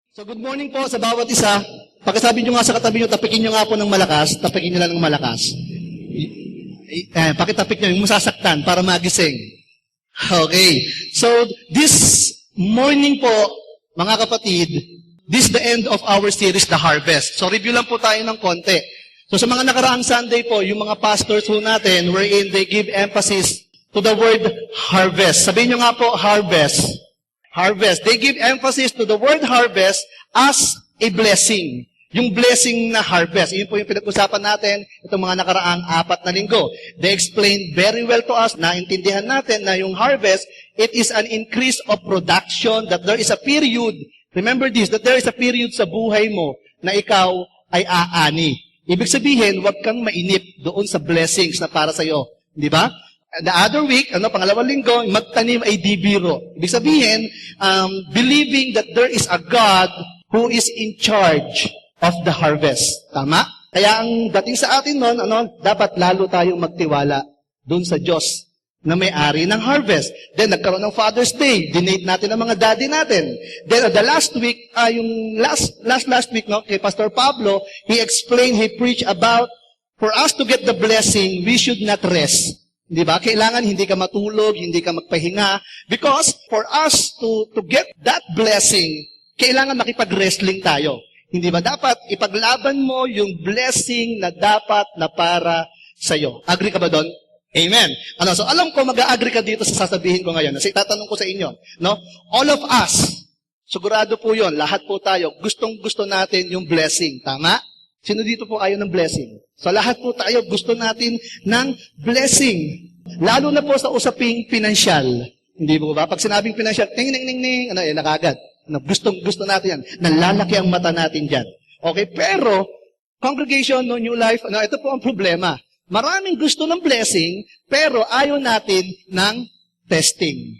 So good morning po sa bawat isa. Pagkasabi nyo nga sa katabi nyo, tapikin nyo nga po ng malakas, tapikin nyo lang ng malakas. Pakitapik nyo, yung masasaktan para magising. Okay. So this morning po, mga kapatid, this is the end of our series, The Harvest. So review lang po tayo ng konti. So sa mga nakaraang Sunday po, yung mga pastors po natin, wherein they give emphasis to the word harvest. Sabihin nyo nga po, harvest. Harvest. They give emphasis to the word harvest as a blessing. Yung blessing na harvest. Yun po yung pinag-usapan natin itong mga nakaraang 4 na linggo. They explained very well to us, naintindihan natin na yung harvest, it is an increase of production, that there is a period, remember this, that there is a period sa buhay mo na ikaw ay aani. Ibig sabihin, huwag kang mainip doon sa blessings na para sa'yo. Di ba? The other week, pangalawang linggo, magtanim ay di biro. Ibig sabihin, believing that there is a God who is in charge of the harvest. Tama? Kaya ang dating sa atin nun, dapat lalo tayong magtiwala doon sa Diyos na may-ari ng harvest. Then, nagkaroon ng Father's Day. Dinate natin ang mga daddy natin. Then, the last week, yung last week, kay Pastor Pablo, he explained, he preached about, for us to get the blessing, we should not rest. Di ba? Kailangan hindi ka matulog, hindi ka magpahinga. Because for us to get that blessing, kailangan makipag-wrestling tayo. Hindi ba? Dapat ipaglaban mo yung blessing na dapat na para sa'yo. Agree ka ba doon? Amen. So alam ko mag-agree ka dito sa sasabihin ko ngayon. Kasi tatanong ko sa inyo. All of us, sigurado po yon, lahat po tayo, gustong-gusto natin yung blessing. Tama? Sino dito po ayaw ng blessing? So lahat po tayo gusto natin ng blessing. Lalo na po sa usaping pinansyal. Hindi po ba? Pag sinabing pinansyal, ting-ning-ning-ning, nakagad. Gustong-gusto natin yan. Nalalaki ang mata natin dyan. Okay? Pero, congregation, New Life, ito po ang problema. Maraming gusto ng blessing, pero ayaw natin ng testing.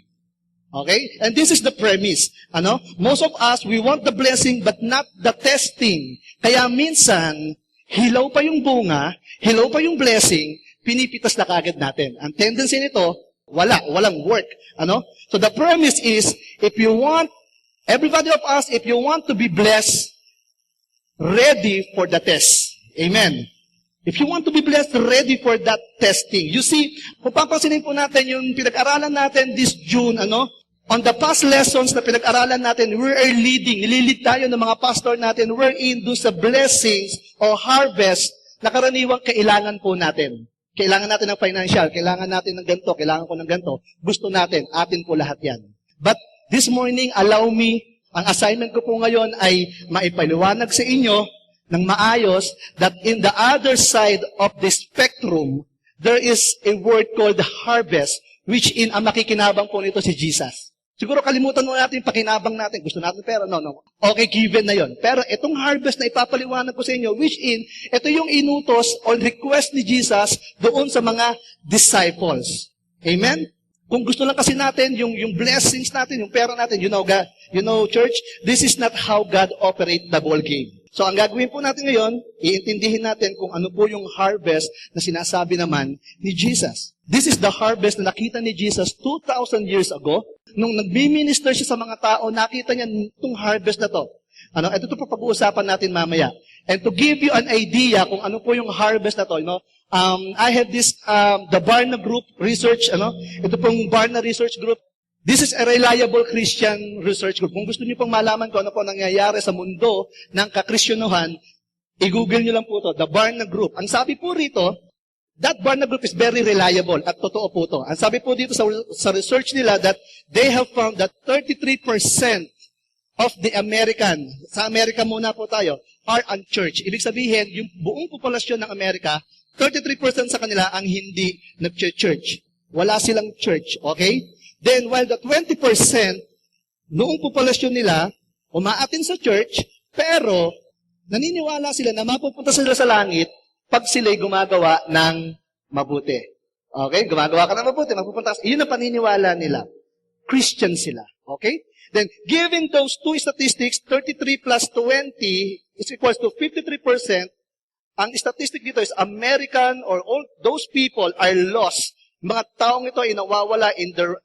Okay? And this is the premise. Most of us, we want the blessing but not the testing. Kaya minsan, hilaw pa yung bunga, hilaw pa yung blessing, pinipitas na kagad natin. Ang tendency nito, walang work. So the premise is, if you want, everybody of us, if you want to be blessed, ready for the test. Amen. If you want to be blessed, ready for that testing. You see, kung papansinin po natin yung pinag-aralan natin this June, on the past lessons na pinag-aralan natin, we are nililid tayo ng mga pastor natin, we're in do sa blessings o harvest na karaniwang kailangan po natin. Kailangan natin ng financial, kailangan natin ng ganito, kailangan ko ng ganito. Gusto natin, atin po lahat yan. But this morning, allow me, ang assignment ko po ngayon ay maipaliwanag sa inyo ng maayos that in the other side of the spectrum, there is a word called harvest, which in ang makikinabang po nito si Jesus. Siguro kalimutan mo natin yung pakinabang natin. Gusto natin pera? No. Okay, given na yon. Pero itong harvest na ipapaliwanag ko sa inyo, which in, ito yung inutos or request ni Jesus doon sa mga disciples. Amen? Kung gusto lang kasi natin, yung blessings natin, yung pera natin, God, church, this is not how God operates the ball game. So, ang gagawin po natin ngayon, iintindihin natin kung ano po yung harvest na sinasabi naman ni Jesus. This is the harvest na nakita ni Jesus 2,000 years ago. Nung nagbi-minister siya sa mga tao, nakita niya itong harvest na to. Ito po pag-uusapan natin mamaya. And to give you an idea kung ano po yung harvest na to, I have this, the Barna Group research, ito pong Barna Research Group. This is a reliable Christian research group. Kung gusto niyo pong malaman kung ano po nangyayari sa mundo ng kakristyanuhan, i-google niyo lang po to, the Barna Group. Ang sabi po rito, that Barna Group is very reliable at totoo po to. Ang sabi po dito sa research nila that they have found that 33% of the American, sa Amerika muna po tayo, are unchurched. Ibig sabihin, yung buong populasyon ng Amerika, 33% sa kanila ang hindi nag-church. Wala silang church, okay? Then, while the 20%, noong populasyon nila, umaatin sa church, pero naniniwala sila na mapupunta sila sa langit pag sila'y gumagawa ng mabuti. Okay? Gumagawa ka ng mabuti, mapupunta ka. Iyon ang paniniwala nila. Christian sila. Okay? Then, given those two statistics, 33 plus 20 is equals to 53%. Ang statistic dito is American or all those people are lost. Mga taong ito ay nawawala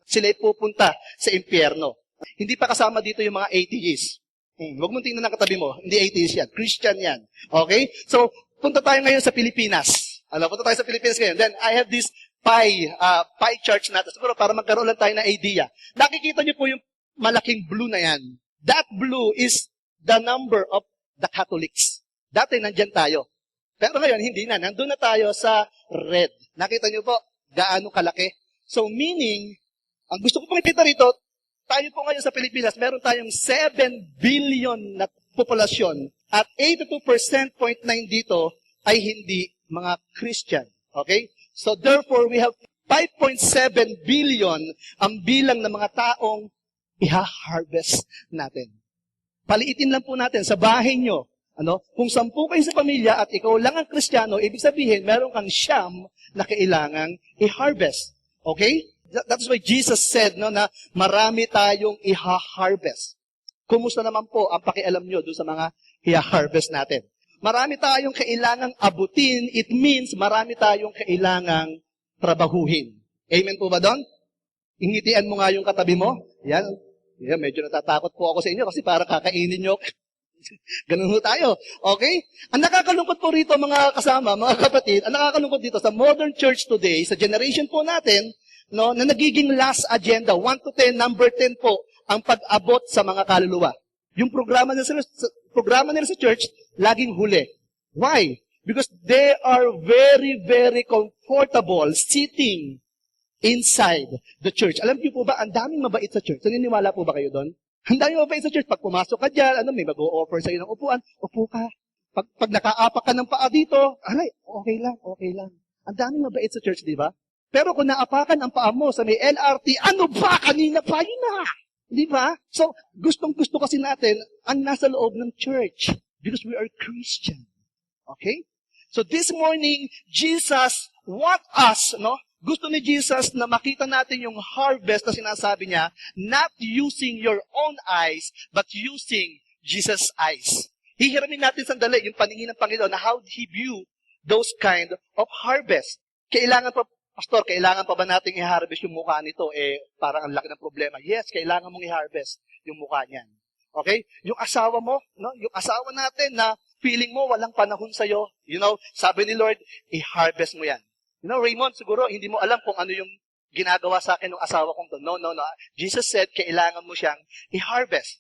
sila'y pupunta sa impyerno. Hindi pa kasama dito yung mga atheists. Huwag mong tingnan ng katabi mo. Hindi atheist yan. Christian yan. Okay? So, punta tayo ngayon sa Pilipinas. Punta tayo sa Pilipinas ngayon. Then, I have this pie chart natin. Siguro para magkaroon lang tayo ng idea. Nakikita niyo po yung malaking blue na yan. That blue is the number of the Catholics. Dati nandyan tayo. Pero ngayon, hindi na. Nandun na tayo sa red. Nakita niyo po, gaano kalaki. So, meaning, ang gusto ko pong ipita rito, tayo po ngayon sa Pilipinas, meron tayong 7 billion na populasyon at 82.9 dito ay hindi mga Christian. Okay? So therefore, we have 5.7 billion ang bilang ng mga taong iha-harvest natin. Paliitin lang po natin sa bahay nyo. Kung 10 kayo sa pamilya at ikaw lang ang Kristiyano, ibig sabihin, meron kang 9 na kailangang i-harvest. Okay? That's why Jesus said na marami tayong iha-harvest. Kumusta naman po ang pakialam nyo doon sa mga iha-harvest natin? Marami tayong kailangang abutin. It means marami tayong kailangang trabahuhin. Amen po ba doon? Ingitian mo nga yung katabi mo. Yan, medyo natatakot po ako sa inyo kasi parang kakainin nyo. Ganun po tayo. Okay? Ang nakakalungkot po rito mga kasama, mga kapatid, ang nakakalungkot dito sa modern church today, sa generation po natin, na nagiging last agenda, 1 to 10, number 10 po, ang pag-abot sa mga kaluluwa. Yung programa nila sa church, laging huli. Why? Because they are very, very comfortable sitting inside the church. Alam niyo po ba, ang daming mabait sa church. Naniniwala po ba kayo doon? Ang daming mabait sa church. Pag pumasok ka dyan, may mag-o-offer sa'yo ng upuan, upo ka. Pag nakaapak ka ng paa dito, okay lang. Ang daming mabait sa church, di ba? Pero kung naapakan ang paa mo sa may LRT, ano ba? Kanina pa yun na. Di ba? So, gustong-gusto kasi natin ang nasa loob ng church because we are Christian. Okay? So this morning, Jesus want us, gusto ni Jesus na makita natin yung harvest na sinasabi niya, not using your own eyes, but using Jesus' eyes. Hihiramin natin sandali yung paningin ng Panginoon na how He view those kind of harvest. Pastor, kailangan pa ba nating i-harvest yung mukha nito? Parang ang laki ng problema. Yes, kailangan mong i-harvest yung mukha niyan. Okay? Yung asawa mo, yung asawa natin na feeling mo walang panahon sa'yo, sabi ni Lord, i-harvest mo yan. Raymond, siguro hindi mo alam kung ano yung ginagawa sa akin ng asawa kong to. No. Jesus said, kailangan mo siyang i-harvest.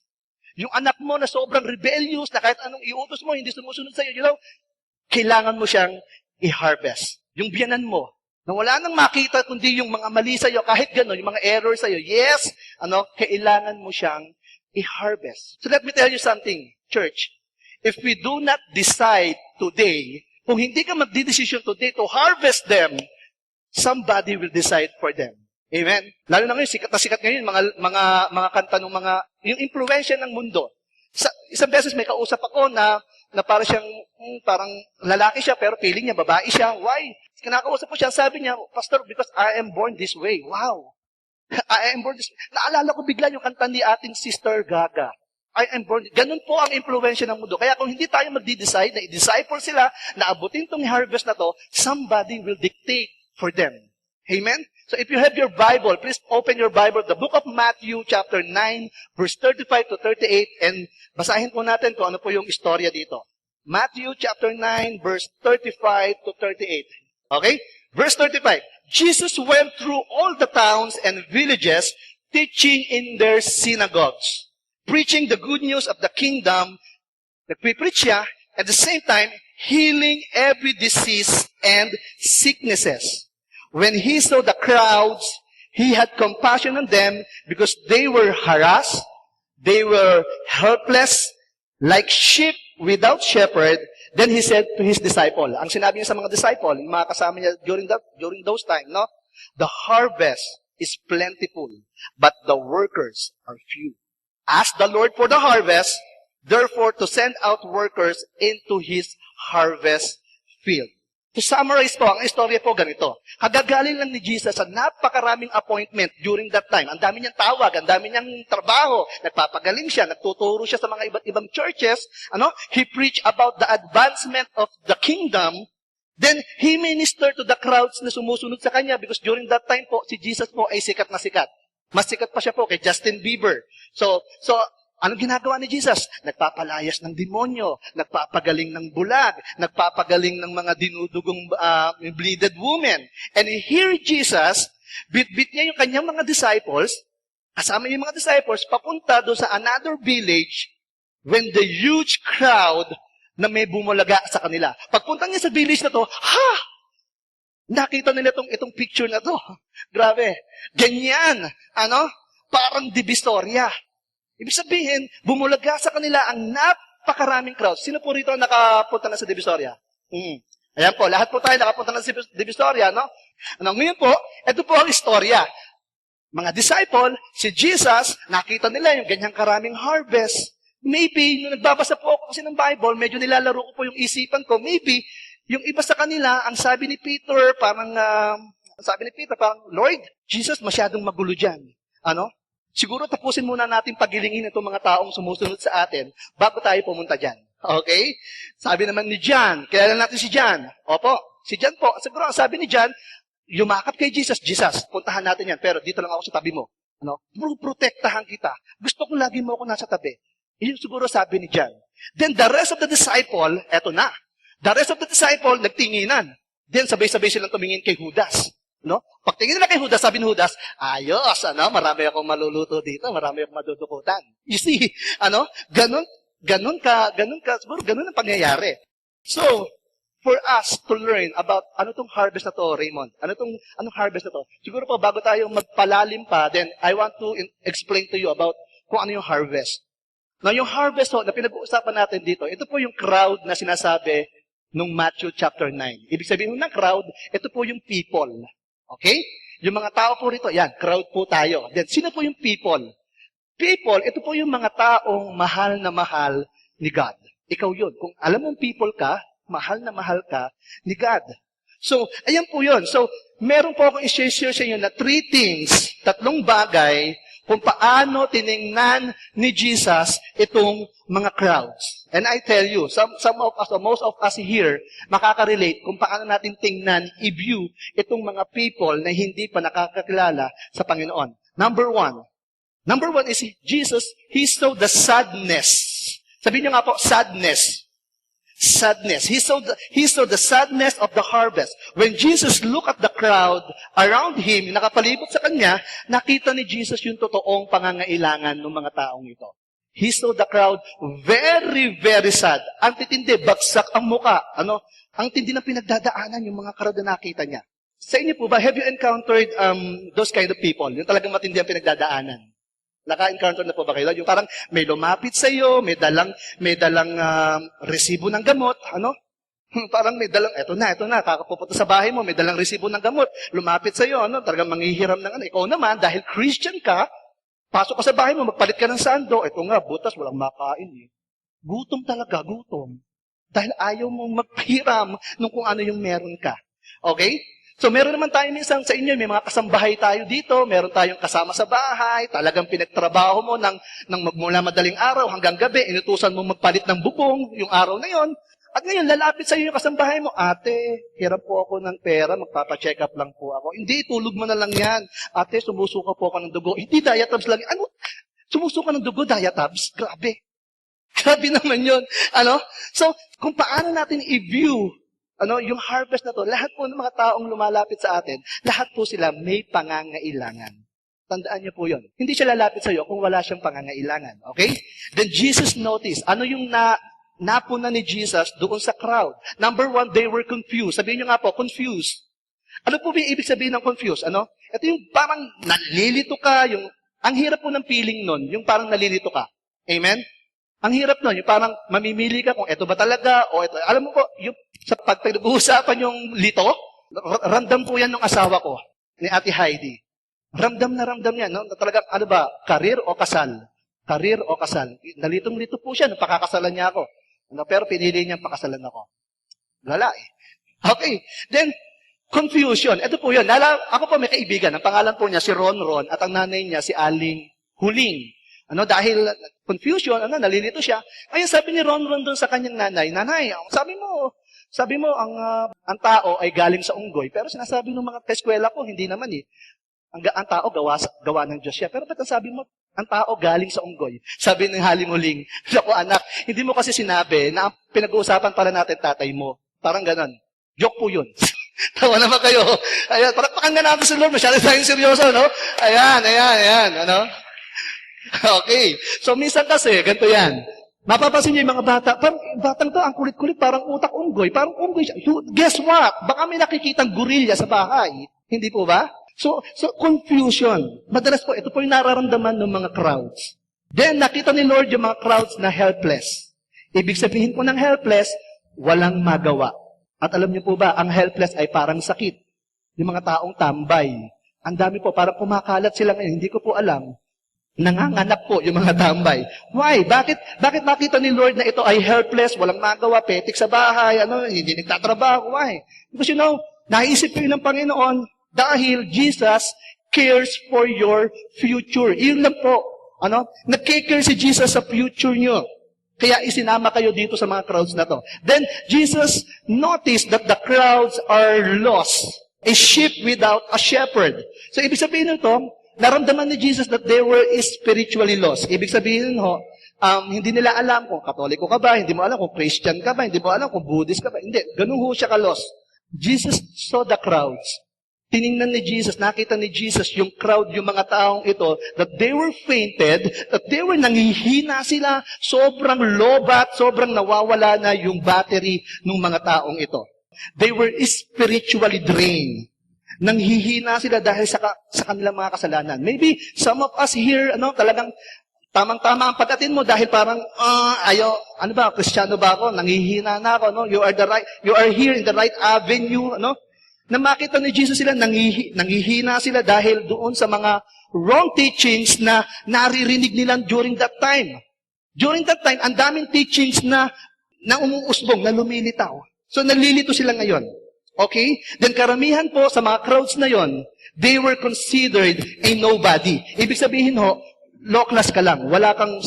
Yung anak mo na sobrang rebellious, na kahit anong iutos mo, hindi sumusunod sa'yo, kailangan mo siyang i-harvest. Yung biyanan mo, na wala nang makita kundi yung mga mali sa'yo, kahit gano'n, yung mga error sa'yo. Yes, kailangan mo siyang i-harvest. So let me tell you something, church. If we do not decide today, kung hindi ka magdidesisyon today to harvest them, somebody will decide for them. Amen? Lalo na ngayon, sikat na sikat ngayon, mga kanta ng yung impluensya ng mundo. Isang beses may kausap ako na parang lalaki siya, pero feeling niya, babae siya. Why? Kinakausap ko siya, sabi niya, Pastor, because I am born this way. Wow. I am born this way. Naalala ko bigla yung kanta ni ating Sister Gaga. I am born. Ganun po ang impluensya ng mundo. Kaya kung hindi tayo magdi-decide, na i-disciple sila, na abutin tong harvest na to, somebody will dictate for them. Amen? So if you have your Bible, please open your Bible, the book of Matthew, chapter 9, verse 35 to 38, and basahin po natin kung ano po yung istorya dito. Matthew, chapter 9, verse 35 to 38. Okay? Verse 35. Jesus went through all the towns and villages, teaching in their synagogues, preaching the good news of the kingdom, nagpipreach siya, at the same time, healing every disease and sicknesses. When he saw the crowds, he had compassion on them because they were harassed, they were helpless, like sheep without shepherd. Then he said to his disciple, ang sinabi niya sa mga disciple, yung mga kasama niya during those time, the harvest is plentiful, but the workers are few. Ask the Lord for the harvest, therefore to send out workers into his harvest field. To summarize po, ang istorya po ganito. Kagagaling lang ni Jesus sa napakaraming appointment during that time. Ang dami niyang tawag, ang dami niyang trabaho. Nagpapagaling siya, nagtuturo siya sa mga iba't ibang churches. He preached about the advancement of the kingdom. Then, he ministered to the crowds na sumusunod sa kanya because during that time po, si Jesus po ay sikat na sikat. Mas sikat pa siya po kay Justin Bieber. So Anong ginagawa ni Jesus? Nagpapalayas ng demonyo, nagpapagaling ng bulag, nagpapagaling ng mga dinudugong bleeded women. And here Jesus, bit-bit niya yung kanyang mga disciples, kasama yung mga disciples, papunta doon sa another village when the huge crowd na may bumulaga sa kanila. Pagpunta niya sa village na to, nakita nila itong picture na to. Grabe. Ganyan. Parang divisoria. Ibig sabihin, bumulaga sa kanila ang napakaraming crowd. Sino po rito nakapunta na sa divisoria? Ayan po, lahat po tayo nakapunta na sa divisoria, no? Ngayon po, ito po ang istorya. Mga disciple, si Jesus, nakita nila yung ganyang karaming harvest. Maybe, nung nagbabasa po ako kasi ng Bible, medyo nilalaro ko po yung isipan ko, maybe, yung iba sa kanila, ang sabi ni Peter, parang, Lord, Jesus, masyadong magulo dyan. Siguro tapusin muna natin pagilingin itong mga taong sumusunod sa atin bago tayo pumunta dyan. Okay? Sabi naman ni John, kilala natin si John. Opo, si John po. Siguro ang sabi ni John, yumakap kay Jesus, puntahan natin yan, pero dito lang ako sa tabi mo. Protektahan kita. Gusto ko lagi mo ako nasa tabi. Iyon siguro sabi ni John. Then the rest of the disciple, eto na. The rest of the disciple, nagtinginan. Then sabay-sabay silang tumingin kay Judas. Pagtingin nila kay Judas, sabi ni Judas, ayos, marami akong maluluto dito, marami akong madudukutan. You see, ganun ang pangyayari. So, for us to learn about ano tong harvest na to, Raymond, anong harvest na to? Siguro po, bago tayo magpalalim pa, then I want to explain to you about kung ano yung harvest. Now, yung harvest na pinag-uusapan natin dito, ito po yung crowd na sinasabi nung Matthew chapter 9. Ibig sabihin ng crowd, ito po yung people. Okay? Yung mga tao po rito, yan, crowd po tayo. Then, sino po yung people? People, ito po yung mga taong mahal na mahal ni God. Ikaw yun. Kung alam mong people ka, mahal na mahal ka ni God. So, ayan po yun. So, meron po akong i-share sa inyo na 3 things, 3 bagay, kung paano tiningnan ni Jesus itong mga crowds. And I tell you, some of us, or most of us here, makaka-relate kung paano natin tingnan, i-view itong mga people na hindi pa nakakakilala sa Panginoon. Number one is Jesus, He saw the sadness. Sabihin niyo nga po, sadness. Sadness. He saw the sadness of the harvest. When Jesus looked at the crowd around Him, nakapalibot sa Kanya, nakita ni Jesus yung totoong pangangailangan ng mga taong ito. He saw the crowd very, very sad. Ang titindi, bagsak ang muka. Ang tindi ng pinagdadaanan yung mga crowd na nakita niya. Sa inyo po ba, have you encountered those kind of people? Yung talagang matindi ang pinagdadaanan. Naka-encounter na po ba kayo? Yung parang may lumapit sa iyo, may dalang resibo ng gamot, Parang may dalang, eto na, kakapupunta sa bahay mo, may dalang resibo ng gamot, lumapit sa iyo, talagang manghihiram ng Ikaw naman, dahil Christian ka, pasok ka sa bahay mo, magpalit ka ng sando, eto nga, butas, walang makain eh. Gutom talaga, gutom. Dahil ayaw mong magpiram nung kung ano yung meron ka. Okay? So, meron naman tayo minsan sa inyo, may mga kasambahay tayo dito, meron tayong kasama sa bahay, talagang pinagtrabaho mo ng magmula madaling araw hanggang gabi, inutusan mo magpalit ng bubong yung araw na yon. At ngayon, lalapit sa iyo yung kasambahay mo, ate, hirap po ako ng pera, magpapacheck up lang po ako. Hindi, tulog mo na lang yan. Ate, sumusuka po ako ng dugo. Hindi, diatabs lang. Sumusuka ng dugo, diatabs? Grabe. Grabe naman yun. So, kung paano natin i-view yung harvest na to, lahat po ng mga taong lumalapit sa atin, lahat po sila may pangangailangan. Tandaan niyo po yun. Hindi siya lalapit sa iyo kung wala siyang pangangailangan. Okay? Then Jesus noticed, ano yung napuna ni Jesus doon sa crowd? Number 1, they were confused. Sabihin niyo nga po, confused. Ano po ba yung ibig sabihin ng confused? Ito yung parang nalilito ka, ang hirap po ng feeling nun, yung parang nalilito ka. Amen? Ang hirap nun, yung parang mamimili ka kung ito ba talaga o ito. Alam mo po, yung sa pag-uusapan yung lito, ramdam po yan ng asawa ko, ni Ate Heidi. Ramdam na ramdam yan, no? Talagang, karir o kasal? Karir o kasal? Nalitong-lito po siya nung pakakasalan niya ako. Pero pinili niyang pakasalan ako. Wala eh. Okay. Then, confusion. Ito po yun. Ako po may kaibigan. Ang pangalan po niya si Ron at ang nanay niya si Aling Huling. Dahil confusion, nalilito siya. Ayun, sabi ni Ron doon sa kanyang nanay, sabi mo, ang tao ay galing sa unggoy, pero sinasabi ng mga eskwela ko, hindi naman eh. Ang tao gawa ng Diyos siya. Pero ba't ang sabi mo, Ang tao galing sa unggoy. Sabi ng halimuling, naku anak, hindi mo kasi sinabi na ang pinag-uusapan pala natin tatay mo. Parang ganon. Joke po yun. Tawa naman kayo. Ayan, palakpakan nga natin sa Lord. Masyado tayong seryoso, no? Ayan. Ano? Okay. So, minsan kasi, ganito yan. Mapapansin niyo yung mga bata, parang batang to, ang kulit-kulit, parang utak unggoy. Parang unggoy siya. Guess what? Baka may nakikitang gorilla sa bahay. Hindi po ba? So confusion. Madalas po, ito po yung nararamdaman ng mga crowds. Then, nakita ni Lord yung mga crowds na helpless. Ibig sabihin po ng helpless, walang magawa. At alam niyo po ba, ang helpless ay parang sakit. Yung mga taong tambay. Ang dami po, parang kumakalat sila ngayon. Hindi ko po alam. Nanganganak po yung mga tambay. Why? Bakit nakita ni Lord na ito ay helpless, walang magawa, petik sa bahay, hindi nagtatrabaho? Why? Because naisip po yun ng Panginoon, dahil Jesus cares for your future. Yun lang po. Nag-care si Jesus sa future nyo. Kaya isinama kayo dito sa mga crowds na to. Then, Jesus noticed that the crowds are lost. A sheep without a shepherd. So, ibig sabihin nito, naramdaman ni Jesus that they were spiritually lost. Ibig sabihin hindi nila alam kung Katoliko ka ba, hindi mo alam kung Christian ka ba, hindi mo alam kung Buddhist ka ba. Hindi, ganun ho siya ka-lost. Jesus saw the crowds. Tiningnan ni Jesus, nakita ni Jesus yung crowd, yung mga taong ito, that they were fainted, that they were nangihina sila, sobrang lobat, sobrang nawawala na yung battery ng mga taong ito. They were spiritually drained. Nanghihina sila dahil sa kanilang mga kasalanan. Maybe some of us here, talagang tamang-tama ang pagdating mo dahil parang, Kristiyano ba ako? Nanghihina na ako, You are here in the right avenue, Na makita ni Jesus sila, nanghihina sila dahil doon sa mga wrong teachings na naririnig nila during that time. During that time, ang daming teachings na umuusbong, na lumilitaw. So, nalilito sila ngayon. Okay? Then karamihan po sa mga crowds na yon, they were considered a nobody. Ibig sabihin low class ka lang. Wala kang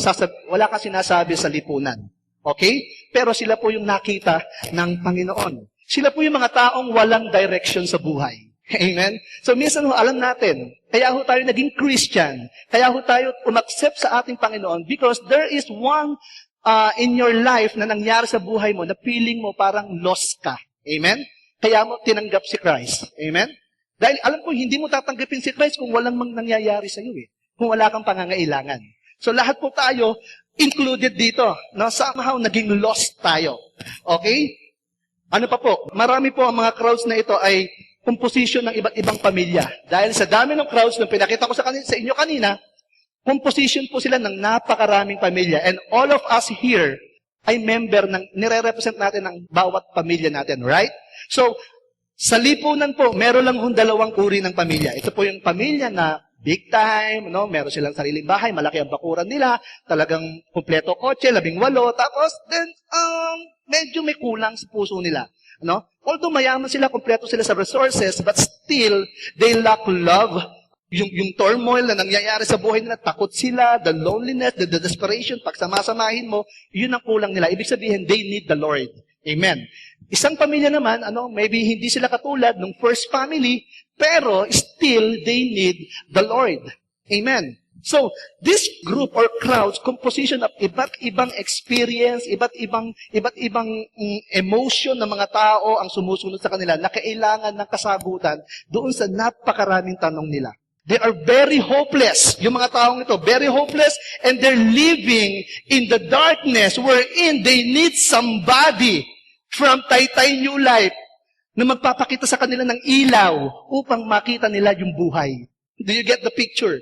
sinasabi sa lipunan. Okay? Pero sila po yung nakita ng Panginoon. Sila po yung mga taong walang direction sa buhay. Amen? So minsan alam natin, kaya tayo naging Christian, kaya tayo umaccept sa ating Panginoon because there is one in your life na nangyari sa buhay mo na feeling mo parang lost ka. Amen? Kaya mo tinanggap si Christ. Amen? Dahil alam ko, hindi mo tatanggapin si Christ kung walang nangyayari sa iyo Kung wala kang pangangailangan. So lahat po tayo included dito. Somehow naging lost tayo. Okay? Ano pa po? Marami po ang mga crowds na ito ay composition ng iba't ibang pamilya. Dahil sa dami ng crowds na pinakita ko sa inyo kanina, composition po sila ng napakaraming pamilya. And all of us here ay member nire-represent natin ng bawat pamilya natin, right? So, sa lipunan po, meron lang dalawang uri ng pamilya. Ito po yung pamilya na big time, meron silang sariling bahay, malaki ang bakuran nila, talagang kumpleto kotse, 18, tapos then, medyo may kulang sa puso nila. Although mayaman sila, kumpleto sila sa resources, but still, they lack love. Yung turmoil na nangyayari sa buhay nila, takot sila, the loneliness, the desperation, pag samasamahin mo, yun ang kulang nila. Ibig sabihin, they need the Lord. Amen. Isang pamilya naman, maybe hindi sila katulad ng first family, pero still, they need the Lord. Amen. So, this group or crowds, composition of iba't ibang experience, iba't ibang emotion ng mga tao ang sumusunod sa kanila na kailangan ng kasagutan doon sa napakaraming tanong nila. They are very hopeless. Yung mga taong ito, very hopeless, and they're living in the darkness wherein they need somebody from Taytay New Life na magpapakita sa kanila ng ilaw upang makita nila yung buhay. Do you get the picture?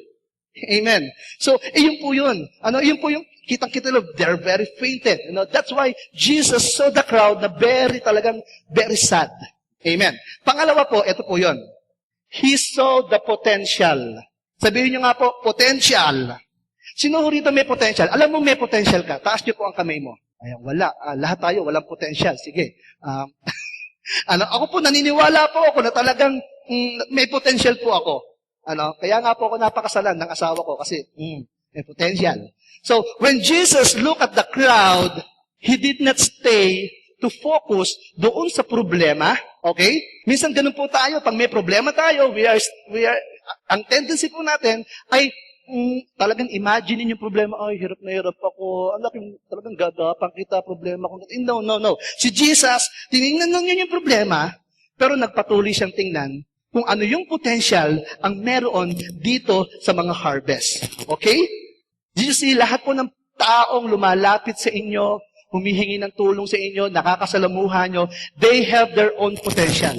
Amen. So, yun po yun. Yun po yung kitang-kita nila, they're very fainted. That's why Jesus saw the crowd na talagang very sad. Amen. Pangalawa po, ito po yun. He saw the potential. Sabihin nyo nga po, potential. Sino rito may potential? Alam mo may potential ka. Taas nyo po ang kamay mo. Ayan, wala. Lahat tayo, walang potential. Sige. Ako po, naniniwala po ako na talagang may potential po ako. Kaya nga po ako napakasalan ng asawa ko kasi may potential. So, when Jesus looked at the crowd, He did not stay to focus doon sa problema. Okay? Minsan ganun po tayo. Pag may problema tayo, ang tendency po natin ay talagang imagine yung problema, ay, hirap na hirap ako, anak, talagang gagapang kita, problema ko. No, no, no. Si Jesus, tinignan lang niya yung problema, pero nagpatuloy siyang tingnan kung ano yung potential ang meron dito sa mga harvest. Okay? Did you see, lahat po ng taong lumalapit sa inyo, humihingi ng tulong sa inyo, nakakasalamuhan nyo, they have their own potential.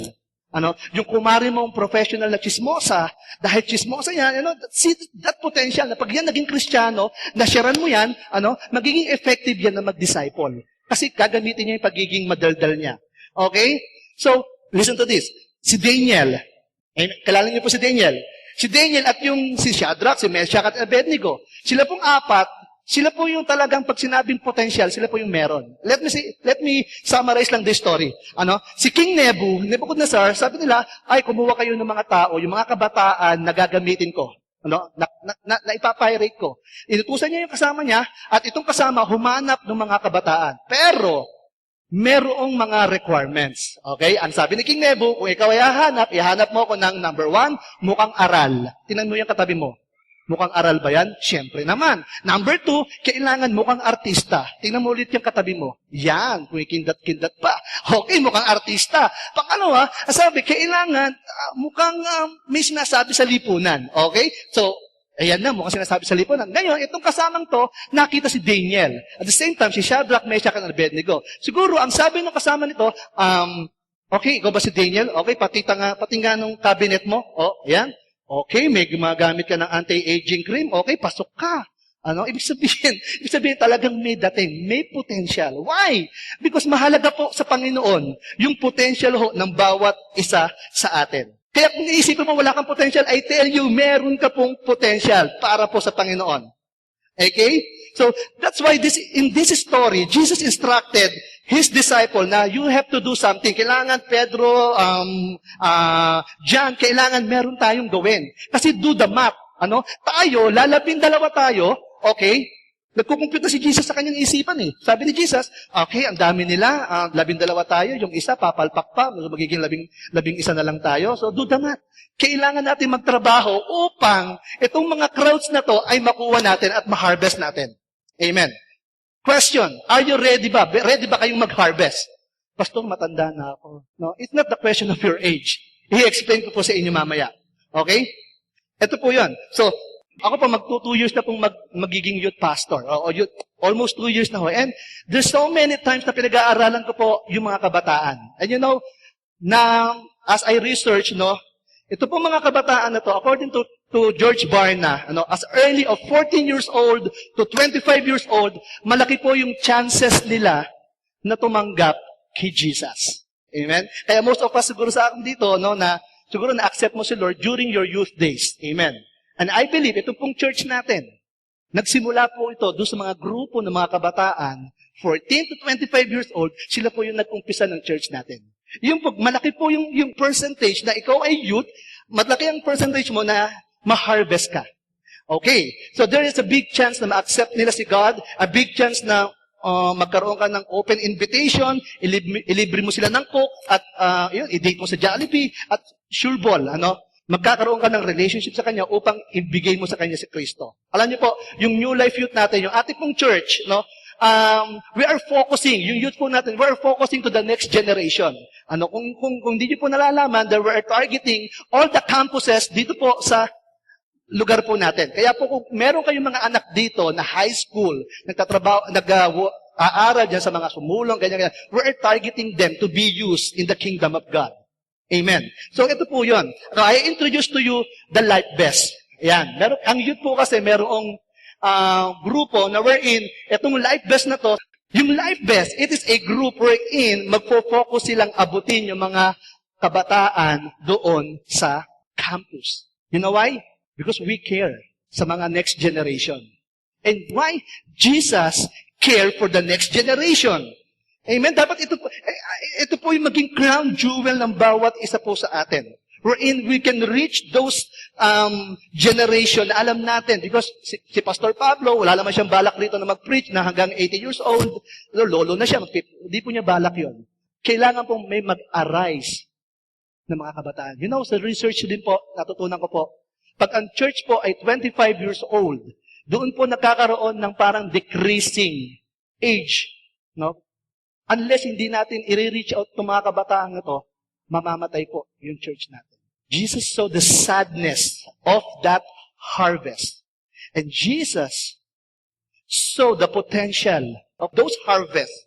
Yung kumari mong professional na chismosa, dahil chismosa yan, see that potential, na pag yan naging Kristiyano, nasyaran mo yan, magiging effective yan na mag-disciple. Kasi gagamitin niya yung pagiging madaldal niya. Okay? So, listen to this. Si Daniel, kilala niyo po si Daniel. Si Daniel at yung si Shadrach, si Meshach at Abednego, sila pong apat, sila po yung talagang pag sinabing potential, sila po yung meron. Let me summarize lang this story. Si King Nebuchadnezzar, sabi nila, ay kumuha kayo ng mga tao, yung mga kabataan na gagamitin ko. Na ipapirate ko. Inutusan niya yung kasama niya, at itong kasama humanap ng mga kabataan. Pero, merong mga requirements. Okay? Ang sabi ni King Nebu, kung ikaw ay ihanap mo ko ng number 1, mukhang aral. Tingnan mo yung katabi mo. Mukhang aral ba yan? Siyempre naman. Number 2, kailangan mukhang artista. Tingnan mo ulit yung katabi mo. Yan, kung kindat-kindat pa. Okay, mukhang artista. Pangalawa, sabi, kailangan mukhang may sinasabi sa lipunan. Okay? So, ayan na, mukhang sinasabi sa lipunan. Ngayon, itong kasamang to, nakita si Daniel. At the same time, si Shadrach, Meshach, at Abednego. Siguro, ang sabi ng kasama nito, okay, ikaw ba si Daniel? Okay, pati nga nung cabinet mo. Oh, ayan. Okay, may gumagamit ka ng anti-aging cream. Okay, pasok ka. Ibig sabihin talagang may dating, may potential. Why? Because mahalaga po sa Panginoon yung potential ho ng bawat isa sa atin. Kaya kung iisipin mo wala kang potential, I tell you, meron ka pong potential para po sa Panginoon. Okay? So, that's why in this story, Jesus instructed His disciple na you have to do something. Kailangan, Pedro, John, kailangan meron tayong gawin. Kasi do the math. Tayo, 12 tayo, okay? Nagkukumpute si Jesus sa kanyang isipan eh. Sabi ni Jesus, okay, ang dami nila, 12 tayo, yung isa, papalpak pa, magiging 11 na lang tayo. So, do the math. Kailangan natin magtrabaho upang itong mga crowds na to ay makuha natin at ma-harvest natin. Amen. Question, are you ready ba? Ready ba kayong mag-harvest? Pastor, matanda na ako. No, it's not the question of your age. I-explain ko po sa inyo mamaya. Okay? Ito po yun. So, ako pa mag-2 years na pong magiging youth pastor. O youth, almost 2 years na ho. And there's so many times na pinag-aaralan ko po yung mga kabataan. And you know, na as I research, ito po mga kabataan na to, according to George Barna, as early of 14 years old to 25 years old, malaki po yung chances nila na tumanggap kay Jesus. Amen? Kaya most of us siguro sa akin dito, na siguro na-accept mo si Lord during your youth days. Amen? And I believe, ito pong church natin, nagsimula po ito doon sa mga grupo ng mga kabataan, 14 to 25 years old, sila po yung nag-umpisa ng church natin. Malaki po yung percentage na ikaw ay youth, malaki ang percentage mo na ma-harvest ka. Okay. So there is a big chance na ma-accept nila si God, a big chance na magkaroon ka ng open invitation, ilibre mo sila ng Coke, at i-date mo sa Jollibee, at sure ball, magkakaroon ka ng relationship sa Kanya upang ibigay mo sa Kanya si Kristo. Alam niyo po, yung New Life Youth natin, yung ating pong church, we are focusing, yung youth po natin, we are focusing to the next generation. Kung hindi niyo po nalalaman, that we are targeting all the campuses dito po sa lugar po natin. Kaya po kung meron kayong mga anak dito na high school, nag-aaral dyan sa mga sumulong, ganyan, we are targeting them to be used in the kingdom of God. Amen. So ito po yun. I introduce to you the Life Best. Ayan. Ang youth po kasi merong grupo na wherein itong Life Best na to, yung Life Best, it is a group wherein magpo-focus silang abutin yung mga kabataan doon sa campus. You know why? Because we care sa mga next generation. And why? Jesus care for the next generation. Amen? Dapat ito po yung maging crown jewel ng bawat isa po sa atin. Wherein we can reach those generation na alam natin. Because si Pastor Pablo, wala naman siyang balak dito na mag-preach na hanggang 80 years old. Lolo na siya. Hindi po niya balak yon. Kailangan pong may mag-arise ng mga kabataan. Sa research din po, natutunan ko po, Pag ang church po ay 25 years old, doon po nagkakaroon ng parang decreasing age. No? Unless hindi natin i-reach out itong mga kabataan na to, mamamatay po yung church natin. Jesus saw the sadness of that harvest. And Jesus saw the potential of those harvests.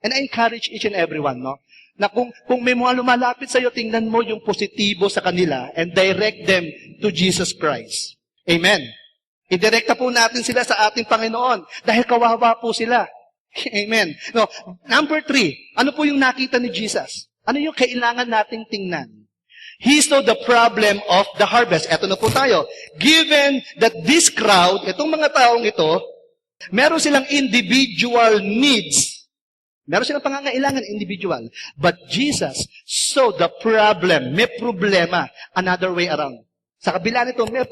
And I encourage each and everyone, no? Na kung may mga lumalapit sa'yo, tingnan mo yung positibo sa kanila and direct them to Jesus Christ. Amen. Idirekta po natin sila sa ating Panginoon dahil kawawa po sila. Amen. No, number 3, ano po yung nakita ni Jesus? Ano yung kailangan nating tingnan? He saw the problem of the harvest. Eto na po tayo. Given that this crowd, itong mga taong ito, meron silang individual needs. Meron silang pangangailangan individual. But Jesus saw the problem. May problema. Another way around. Sa kabila nito, may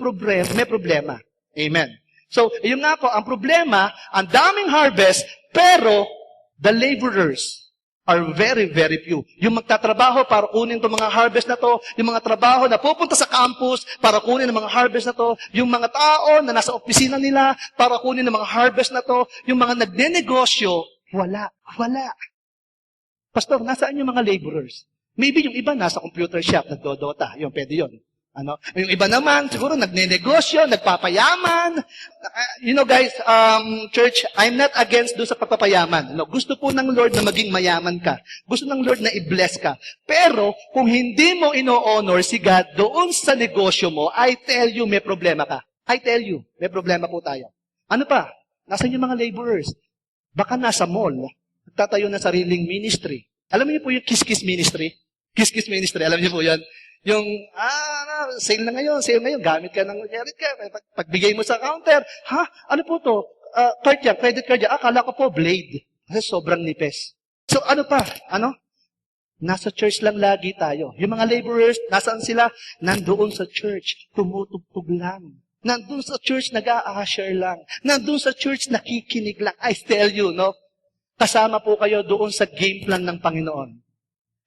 problema. Amen. So, yun nga po, ang problema, ang daming harvest, pero the laborers are very, very few. Yung magtatrabaho para kunin itong mga harvest na to, yung mga trabaho na pupunta sa campus para kunin ang mga harvest na to, yung mga tao na nasa opisina nila para kunin ang mga harvest na to, yung mga nagnenegosyo, wala. Pastor, nasaan yung mga laborers? Maybe yung iba nasa computer shop, nagdodota. Yung pwede yun. Yung iba naman, siguro nagnenegosyo, nagpapayaman. You know guys, church, I'm not against doon sa pagpapayaman. Gusto po ng Lord na maging mayaman ka. Gusto ng Lord na i-bless ka. Pero, kung hindi mo ino-honor si God doon sa negosyo mo, I tell you, may problema ka. I tell you, may problema po tayo. Ano pa? Nasaan yung mga laborers? Baka nasa mall, nagtatayo ng sariling ministry. Alam niyo po yung Kiss Ministry? Kiss Ministry, alam niyo po yan? Yung, sale ngayon, gamit ka ng credit card. Pagbigay mo sa counter, ano po to? Card yan, credit card yan. Akala ko po, blade. Kasi sobrang nipes. So, ano pa? Nasa church lang lagi tayo. Yung mga laborers, nasaan sila? Nandoon sa church, tumutugtog lang. Nandoon sa church, nag-a-usher lang. Nandoon sa church, nakikinig lang. I tell you, no? Kasama po kayo doon sa game plan ng Panginoon.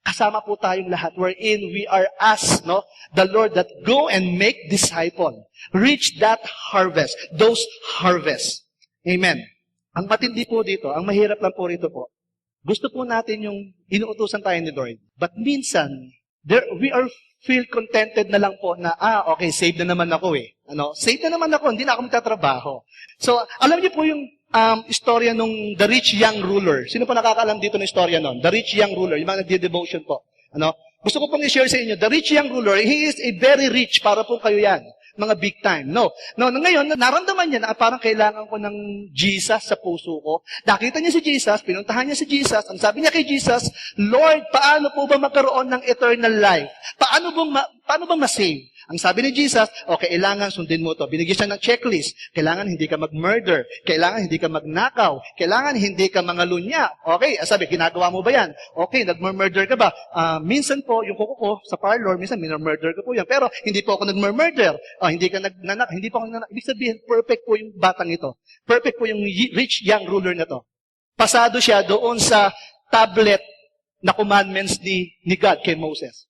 Kasama po tayong lahat wherein we are asked, no, the Lord that go and make disciple. Reach that harvest, those harvests. Amen. Ang matindi po dito, ang mahirap lang po rito po, gusto po natin yung inuutusan tayo ni Lord. But minsan, we are feel contented na lang po na, okay, saved na naman ako eh. Saved na naman ako, hindi na ako magtatrabaho. So, alam niyo po yung istorya nung the rich young ruler. Sino pa nakakaalam dito ng istorya nun? The rich young ruler, yung mga nagdi-devotion po. Gusto ko pong i-share sa inyo, the rich young ruler, he is a very rich, para po kayo yan. Mga big time. No, ngayon, naramdaman niya na parang kailangan ko ng Jesus sa puso ko. Nakita niya si Jesus, pinuntahan niya si Jesus, ang sabi niya kay Jesus, Lord, paano po ba magkaroon ng eternal life? Paano bang ma-save? Ang sabi ni Jesus, kailangan sundin mo to. Binigyan siya ng checklist. Kailangan hindi ka mag-murder. Kailangan hindi ka magnakaw. Kailangan hindi ka mangalunya. Okay, sabi, ginagawa mo ba yan? Okay, nag-murder ka ba? Minsan po, yung kuko ko sa parlor, minsan minamurder ka po yan. Pero hindi po ako nag-murder. Hindi ka nagnanak, hindi po ako nagnanak. Ibig sabihin, perfect po yung batang ito. Perfect po yung rich young ruler na to. Pasado siya doon sa tablet na commandments ni God kay Moses.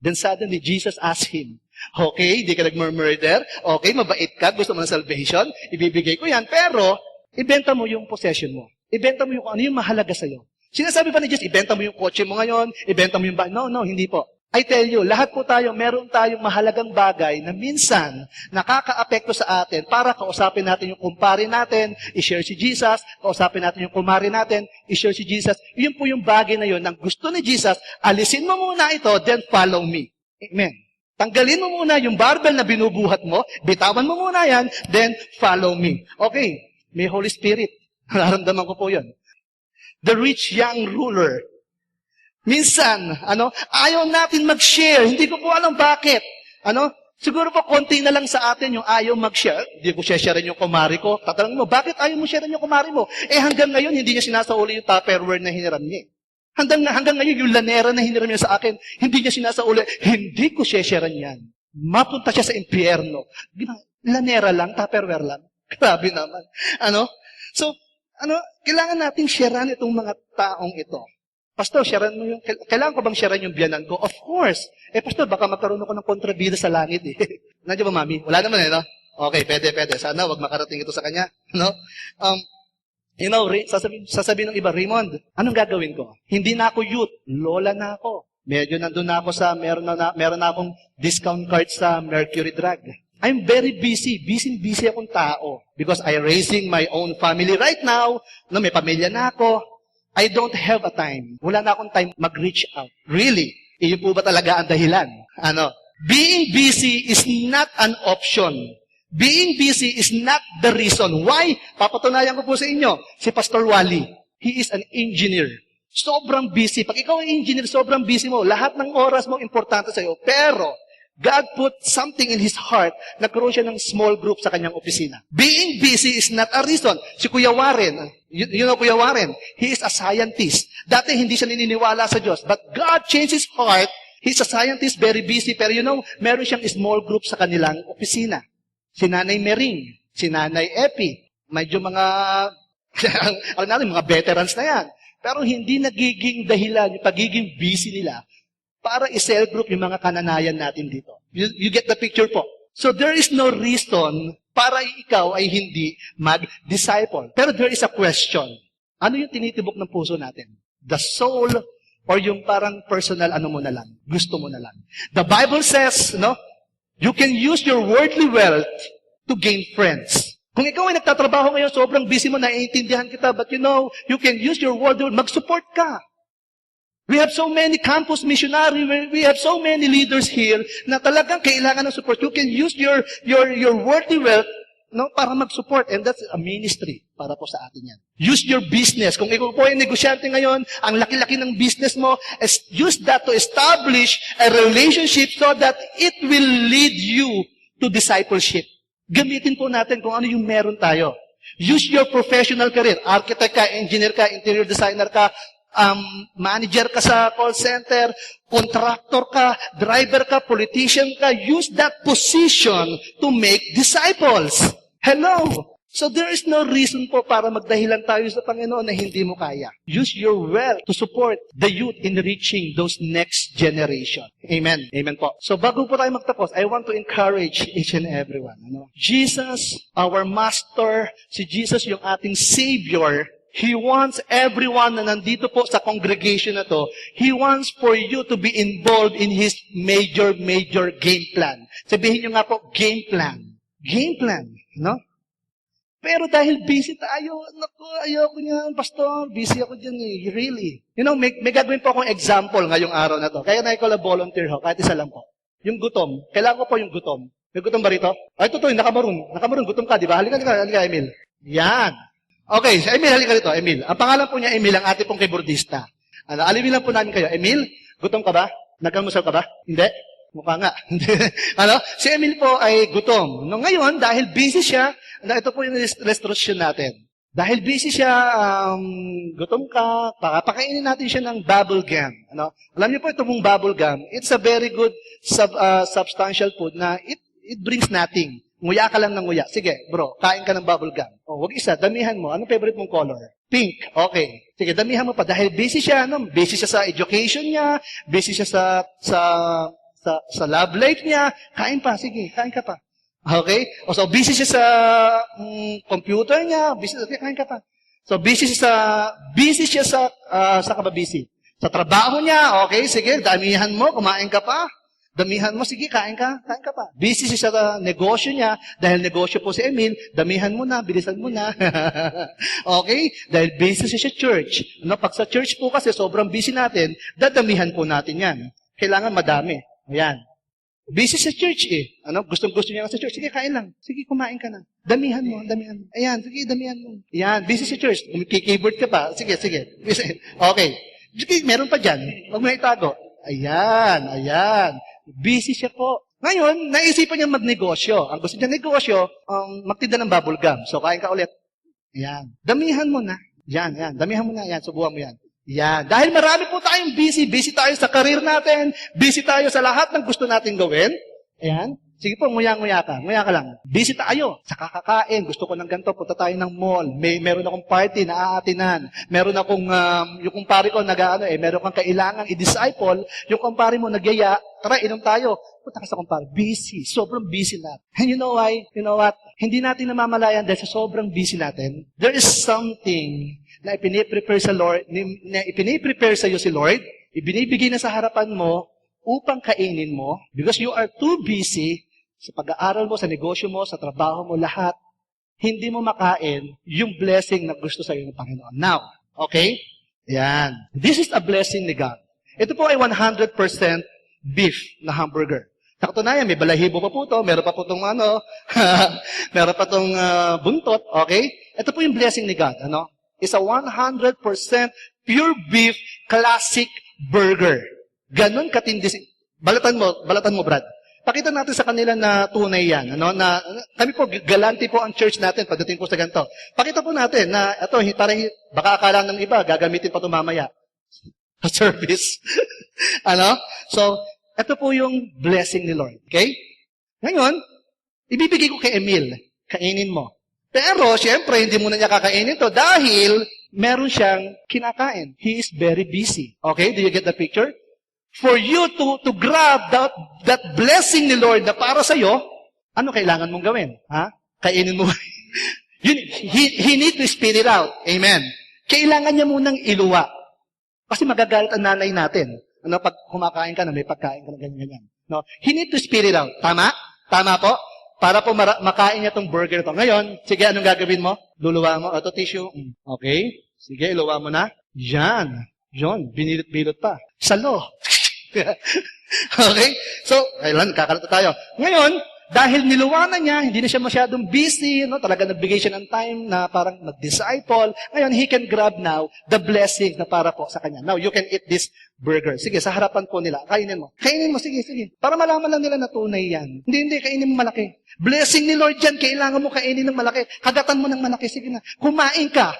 Then suddenly, Jesus asked him, okay, hindi ka nag-murder. Okay, mabait ka. Gusto mo ng salvation. Ibibigay ko yan. Pero, ibenta mo yung possession mo. Ibenta mo yung ano yung mahalaga sa'yo. Sinasabi pa ni Jesus, ibenta mo yung kotse mo ngayon. Ibenta mo yung bahay. No, hindi po. I tell you, lahat po tayo, meron tayong mahalagang bagay na minsan nakaka-apekto sa atin para kausapin natin yung kumpare natin, i-share si Jesus, kausapin natin yung kumare natin, i-share si Jesus. Yun po yung bagay na yun. Ang gusto ni Jesus, alisin mo muna ito, then follow me. Amen. Tanggalin mo muna yung barbell na binubuhat mo, bitawan mo muna yan, then follow me. Okay, may Holy Spirit. Nararamdaman ko po yun. The rich young ruler. Minsan, ayaw natin mag-share. Hindi ko po alam bakit. Siguro po konti na lang sa atin yung ayaw mag-share. Hindi ko share yung kumari ko. Tatanungin mo, bakit ayaw mo share yung kumari mo? Hanggang ngayon, hindi niya sinasauli yung Tupperware na hiniram niya. Hanggang ngayon, yung lanera na hiniram niya sa akin, hindi niya sinasauli, hindi ko share yan. Mapunta siya sa impyerno. Lanera lang, Tupperware lang. Grabe naman. So, kailangan nating sharean itong mga taong ito. Pastor, sharean mo yung, kailangan ko bang sharean yung biyanan ko? Of course. Pastor, baka magkaroon ako ng kontrabida sa langit eh. Nandiyan ba, mami? Wala naman no? Okay, pwede. Sana wag makarating ito sa kanya. No? Sasabihin ng iba, Raymond, anong gagawin ko? Hindi na ako youth. Lola na ako. Medyo nandun na ako sa, meron na akong discount card sa Mercury Drug. I'm very busy. Busy akong tao. Because I'm raising my own family right now. No, may pamilya na ako. I don't have a time. Wala na akong time mag-reach out. Really? Iyon po ba talaga ang dahilan? Being busy is not an option. Being busy is not the reason. Why? Papatunayan ko po sa inyo. Si Pastor Wally, he is an engineer. Sobrang busy. Pag ikaw ay engineer, sobrang busy mo. Lahat ng oras mo importante sa iyo. Pero, God put something in his heart, nagkaroon siya ng small group sa kanyang opisina. Being busy is not a reason. Si Kuya Warren, you know Kuya Warren, he is a scientist. Dati hindi siya naniniwala sa Diyos. But God changed his heart. He's a scientist, very busy. Pero meron siyang small group sa kanilang opisina. Si Nanay Mering, si Nanay Epi, medyo alam natin, mga veterans na yan. Pero hindi nagiging dahilan yung pagiging busy nila para i-cell group yung mga kananayan natin dito. You get the picture po. So there is no reason para ikaw ay hindi mag-disciple. Pero there is a question. Ano yung tinitibok ng puso natin? The soul or yung parang personal mo na lang? Gusto mo na lang. The Bible says, you can use your worldly wealth to gain friends. Kung ikaw ay nagtatrabaho ngayon, sobrang busy mo, naiintindihan kita, but you can use your worldly wealth, mag-support ka. We have so many campus missionary, we have so many leaders here na talagang kailangan ng support. You can use your worldly wealth para mag-support. And that's a ministry para po sa atin yan. Use your business. Kung ikaw po ay negosyante ngayon, ang laki-laki ng business mo, use that to establish a relationship so that it will lead you to discipleship. Gamitin po natin kung ano yung meron tayo. Use your professional career. Architect ka, engineer ka, interior designer ka, manager ka sa call center, contractor ka, driver ka, politician ka, use that position to make disciples. Hello! So there is no reason po para magdahilan tayo sa Panginoon na hindi mo kaya. Use your wealth to support the youth in reaching those next generation. Amen. Amen po. So bago po tayo magtapos, I want to encourage each and everyone. Jesus, our Master, si Jesus yung ating Savior, He wants everyone na nandito po sa congregation na to, He wants for you to be involved in His major game plan. Sabihin nyo nga po, game plan. Game plan, Pero dahil busy tayo, ayoko niyan, pastor, busy ako dyan eh, really. May gagawin po akong example ngayong araw na to. Kaya na-call a volunteer kahit isa lang po. Yung gutom, kailangan ko po yung gutom. May gutom ba rito? Ay, totoo, nakamarun, gutom ka, di ba? Halika, Emil. Yan. Okay, so Emil, halika rito, Emil. Ang pangalan po niya, Emil, ang ate pong keyboardista. Alimin lang po namin kayo. Emil, gutom ka ba? Nagkamusal ka ba? Hindi? Mukha nga. Si Emil po ay gutom. Ngayon, dahil busy siya, ito po yung restriction natin. Dahil busy siya, gutom ka, pakainin natin siya ng bubble gum. Alam niyo po, ito mong bubble gum, it's a very good substantial food na it brings nothing. Nguya ka lang ng nguya. Sige, bro, kain ka ng bubble gum. Wag isa, damihan mo. Anong favorite mong color? Pink. Okay. Sige, damihan mo pa. Dahil busy siya, busy siya sa education niya, busy siya sa love life niya. Kain pa. Sige, kain ka pa. Okay? So, busy siya sa computer niya. Kain ka pa. So, busy siya sa ka ba busy? Sa trabaho niya. Okay, sige, damihan mo, kumain ka pa. Damihan mo, sige, kain ka pa. Busy siya sa negosyo niya, dahil negosyo po si Emil, damihan mo na, bilisan mo na. Okay? Dahil busy siya sa church. Pag sa church po kasi, sobrang busy natin, dadamihan po natin yan. Kailangan madami. Ayan. Busy sa church eh. Gustong-gusto niya sa church. Sige, kain lang. Sige, kumain ka na. Damihan mo. Ayan, sige, damihan mo. Ayan, busy sa church. Keyboard ka pa. Sige. Okay. Sige, meron pa dyan. Huwag mo na itago. Ayan. Busy siya po. Ngayon, naisipan niya magnegosyo. Ang gusto niya negosyo, magtinda ng bubble gum. So, kain ka ulit. Ayan. Damihan mo na. Yan. Damihan mo na. Yan, subuhan mo yan. Yan. Dahil marami po tayong busy. Busy tayo sa career natin. Busy tayo sa lahat ng gusto natin gawin. Ayan. Sige po, nguya-nguya ka. Nguya ka lang. Busy tayo sa kakakain. Gusto ko ng ganito. Punta tayo ng mall. Meron akong party na aatinan. Meron akong, yung kumpare ko meron kang kailangang i-disciple. Yung kumpare mo nagyaya, tara, inom tayo. Punta ka sa kumpare. Busy. Sobrang busy natin. And you know why? You know what? Hindi natin namamalayan dahil sa sobrang busy natin. There is something na ipiniprepare sa Lord, na ipiniprepare sa iyo si Lord, ibinibigay na sa harapan mo upang kainin mo because you are too busy sa pag-aaral mo, sa negosyo mo, sa trabaho mo, lahat, hindi mo makain yung blessing na gusto sa iyo ng Panginoon. Now, okay? Yan. This is a blessing ni God. Ito po ay 100% beef na hamburger. Sa katunayan, may balahibo pa po ito, meron pa po itong meron pa itong buntot, okay? Ito po yung blessing ni God, It's a 100% pure beef classic burger. Ganon katindi. Balatan mo, Brad. Pakita natin sa kanila na tunay yan. Na kami po, galante po ang church natin pagdating po sa ganito. Pakita po natin na ito, baka akala ng iba, gagamitin pa ito mamaya. Service. So, ito po yung blessing ni Lord. Okay? Ngayon, ibibigay ko kay Emil. Kainin mo. Pero, siyempre, hindi muna niya kakainin to dahil meron siyang kinakain. He is very busy. Okay? Do you get the picture? For you to grab that blessing ni Lord na para sa'yo, ano kailangan mong gawin? Kainin mo. He need to spit it out. Amen. Kailangan niya munang iluwa. Kasi magagalit ang nanay natin. Pag kumakain ka na, may pagkain ka na ganyan-ganyan. No? He need to spit it out. Tama? Tama po? Para po makain niya tong burger to. Ngayon, sige, anong gagawin mo? Luluwa mo. Ito, tissue. Okay. Sige, iluwa mo na. Yan. Yun. Binilot-bilot pa. Salo. Okay? So, kailan, kakalata tayo. Ngayon, dahil niluwanan niya, hindi na siya masyadong busy, talaga nagbigay siya ng time na parang mag-disciple. Ngayon, he can grab now the blessing na para po sa kanya. Now, you can eat this burger. Sige, sa harapan po nila, kainin mo. Kainin mo, sige. Para malaman lang nila na tunay yan. Hindi, kainin mo malaki. Blessing ni Lord yan, kailangan mo kainin ng malaki. Kagatan mo ng malaki, sige na. Kumain ka.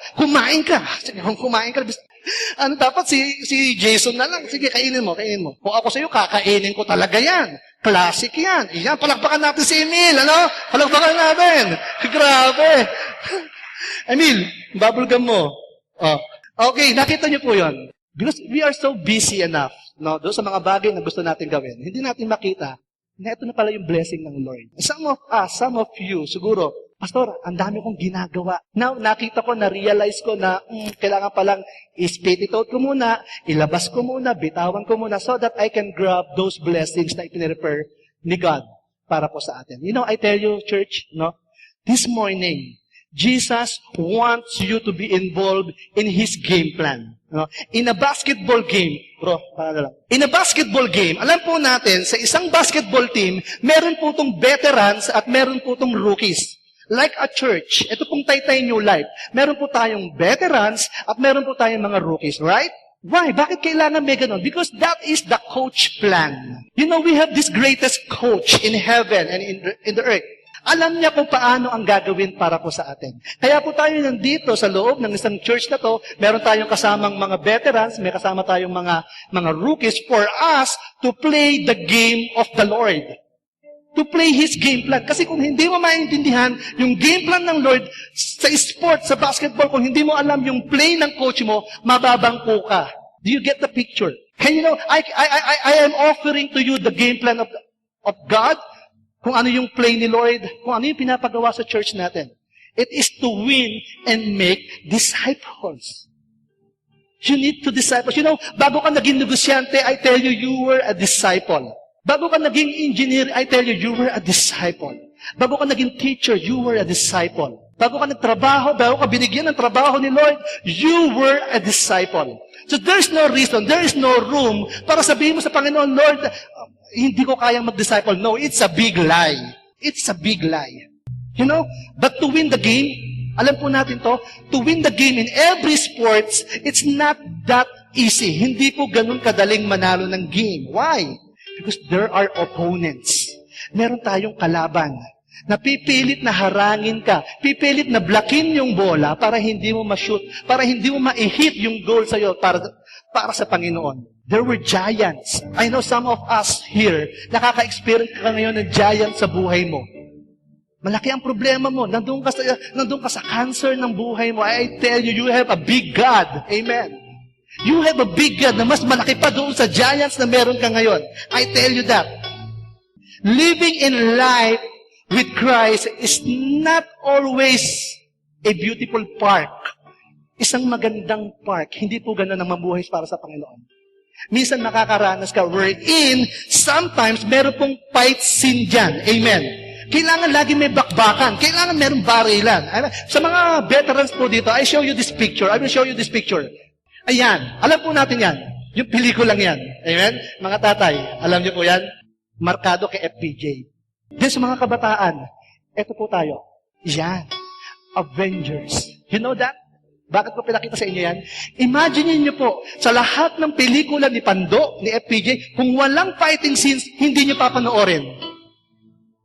Sige, kumain ka. Dapat si Jason na lang. Sige, kainin mo. Kung ako sa'yo, kakainin ko talaga yan. Classic yan. Yan, palakpakan natin si Emil, Palakpakan natin. Grabe. Emil, bubblegum mo. Okay, nakita niyo po yon. Because we are so busy enough, doon sa mga bagay na gusto natin gawin. Hindi natin makita na ito na pala yung blessing ng Lord. Some of you, siguro, Pastor, ang dami kong ginagawa. Now, nakita ko, na-realize ko na kailangan palang i-spit it out ko muna, ilabas ko muna, bitawan ko muna, so that I can grab those blessings na ipinrefer ni God para po sa atin. I tell you, church, this morning, Jesus wants you to be involved in His game plan. In a basketball game, in a basketball game, alam po natin, sa isang basketball team, meron po itong veterans at meron po itong rookies. Like a church, ito pong Taytay New Life, meron po tayong veterans at meron po tayong mga rookies, right? Why? Bakit kailangan may ganun? Because that is the coach plan. We have this greatest coach in heaven and in the earth. Alam niya kung paano ang gagawin para po sa atin. Kaya po tayo nandito sa loob ng isang church na to, meron tayong kasamang mga veterans, may kasama tayong mga rookies for us to play the game of the Lord. To play His game plan. Kasi kung hindi mo maintindihan yung game plan ng Lord sa sports, sa basketball, kung hindi mo alam yung play ng coach mo, mababangko ka. Do you get the picture? And I am offering to you the game plan of God, kung ano yung play ni Lord, kung ano yung pinapagawa sa church natin. It is to win and make disciples. You need to disciple. Bago ka naging negosyante, I tell you, you were a disciple. Bago ka naging engineer, I tell you, you were a disciple. Bago ka naging teacher, you were a disciple. Bago ka nagtrabaho, bago ka binigyan ng trabaho ni Lord, you were a disciple. So there's no reason, there is no room para sabihin mo sa Panginoon, Lord, hindi ko kayang mag-disciple. No, it's a big lie. It's a big lie. But to win the game, alam po natin to win the game in every sports, it's not that easy. Hindi po ganun kadaling manalo ng game. Why? Because there are opponents. Meron tayong kalaban na pipilit na harangin ka, pipilit na blakin yung bola para hindi mo ma-shoot, para hindi mo ma-hit yung goal sa'yo para sa Panginoon. There were giants. I know some of us here, nakaka-experience ka ngayon ng giant sa buhay mo. Malaki ang problema mo. Nandun ka sa cancer ng buhay mo. I tell you, you have a big God. Amen. You have a big God na mas malaki pa doon sa giants na meron ka ngayon. I tell you that. Living in life with Christ is not always a beautiful park. Isang magandang park. Hindi po ganun ang mamuhay para sa Panginoon. Minsan nakakaranas ka wherein sometimes meron pong fight scene dyan. Amen. Kailangan lagi may bakbakan. Kailangan merong barilan. Sa mga veterans po dito, I show you this picture. I will show you this picture. Ayan. Alam po natin yan. Yung pelikulang yan. Amen? Mga tatay, alam niyo po yan? Markado kay FPJ. Then sa mga kabataan, eto po tayo. Yan. Avengers. You know that? Bakit ko pinakita sa inyo yan? Imagine niyo po, sa lahat ng pelikula ni Pando, ni FPJ, kung walang fighting scenes, hindi niyo papanoorin.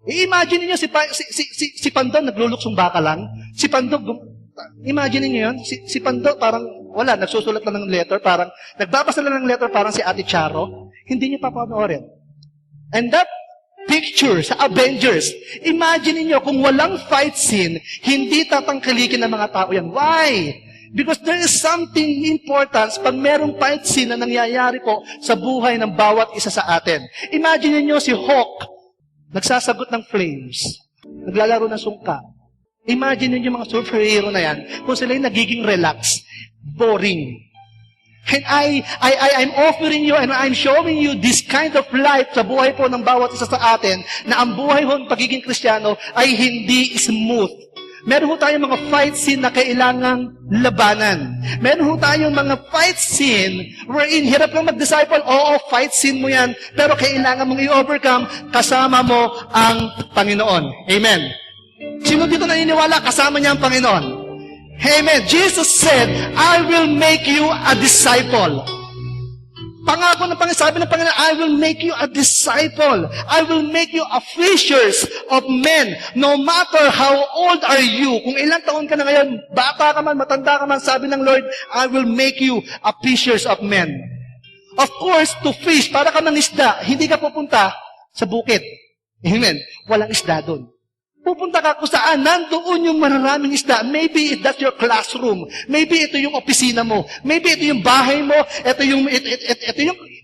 I-imagine niyo si Pando nagluluksong baka lang. Si Pando, imagine niyo yun, si Pando parang, wala, nagsusulat lang ng letter, parang, nagbabasa lang ng letter, parang si Ate Charo, hindi niyo papanoorin. And that picture sa Avengers, imagine niyo kung walang fight scene, hindi tatangkilikin ng mga tao yan. Why? Because there is something important pag merong fight scene na nangyayari po sa buhay ng bawat isa sa atin. Imagine niyo si Hawk, nagsasagot ng flames, naglalaro ng sungka. Imagine niyo yung mga superhero na yan, kung sila yung nagiging relax, boring. And I'm offering you and I'm showing you this kind of life sa buhay po ng bawat isa sa atin, na ang buhay ho ng pagiging Kristiyano ay hindi smooth. Meron ho tayong mga fight scene na kailangang labanan. Meron ho tayong mga fight scene wherein hirap lang mag-disciple. Oo, fight scene mo yan. Pero kailangan mong i-overcome kasama mo ang Panginoon. Amen. Sino dito naniniwala kasama niya ang Panginoon? Amen. Jesus said, I will make you a disciple. Pangako ng Panginoon, sabi ng Panginoon, I will make you a disciple. I will make you a fishers of men. No matter how old are you, kung ilang taon ka na ngayon, bata ka man, matanda ka man, sabi ng Lord, I will make you a fishers of men. Of course, to fish, para ka ng isda, hindi ka pupunta sa bukid. Amen. Walang isda doon. Pupunta ka kung saan, nandoon yung maraming isda. Maybe that's your classroom. Maybe ito yung opisina mo. Maybe ito yung bahay mo. Ito yung